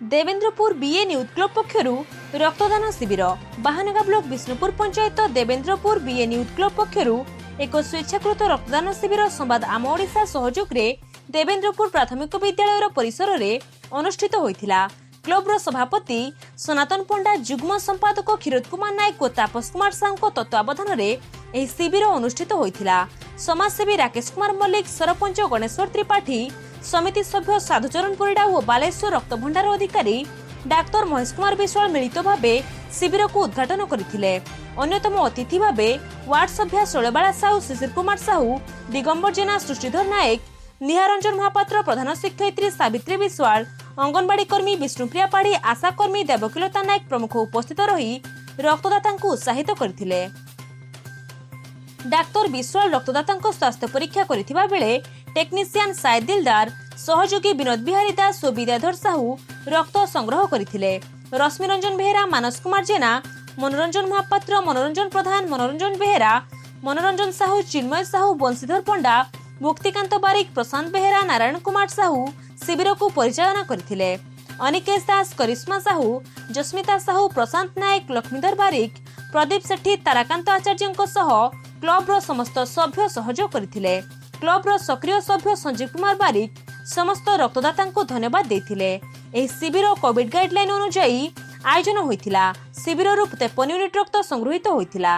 देवेंद्रपुर BA news club पक्षरु रक्तदान शिविर Bahanaga block Bishnupur panchayat Devendrapur BA news club पक्षरु एक स्वेच्छाकृत रक्तदान शिविर संवाद आम ओडिशा सहयोग रे देवेंद्रपुर प्राथमिक विद्यालय परिसर रे अनुष्ठित होइथिला। क्लबर सभापति सनातन पंडा जुग्म संपादक क्षीरोद कुमार नायक और तापस कुमार साहू तत्वावधान रे एही शिविर अनुष्ठित होइथिला। समाजसेवी राकेश कुमार मल्लिक, सरपंच गणेश्वर त्रिपाठी, समिति सभ्य साधुचरण परिडा और बालेश्वर रक्त भंडार अधिकारी डाक्टर महेश कुमार विश्वाल मिलित भावे शिविर को उद्घाटन करथिले। अन्यतम अतिथि भावे वार्ड सभ्य शैलबाला साहू, शिशिर कुमार साहू, दिगंबर जेना, सृष्टिधर नायक, निहारंजन महापात्र, प्रधान शिक्षयित्री सावित्री विश्वाल, अंगनवाड़ी कर्मी विष्णुप्रिया पाढ़ी, आशा कर्मी देवकीलता नायक प्रमुख उपस्थित रही रक्तदाता उत्साहित करथिले। डाक्टर विश्वाल रक्तदाता स्वास्थ्य परीक्षा करिथिबा बेले टेक्नीशियन साइद दिलदार, सहयोगी विनोद बिहारी दास और विद्याधर साहू रक्त संग्रह करथिले। रश्मि रंजन बेहेरा, मानस कुमार जेना, मनोरंजन महापात्र, मनोरंजन प्रधान, मनोरंजन बेहेरा, मनोरंजन साहू, चिन्मय साहू, बंशीधर पंडा, मुक्तिकांत बारिक, प्रशांत बेहेरा, नारायण कुमार साहू शिविर को परिचालना करथिले। अनिकेश दास, करिश्मा साहू, जस्मिता साहू, प्रशांत नायक, लक्ष्मीधर बारिक, प्रदीप सेठी, ताराकांत आचार्यଙ୍କ सह क्लबर समस्त सभ्य सहयोग करथिले। क्लबर सक्रिय सभ्य संजीव कुमार बारिक समस्त रक्तदाता को धन्यवाद देथिले। एही शिविर कोविड गाइडलाइन अनुसार आयोजन होइथिला। शिविर 53 यूनिट रक्त संग्रहित होइथिला।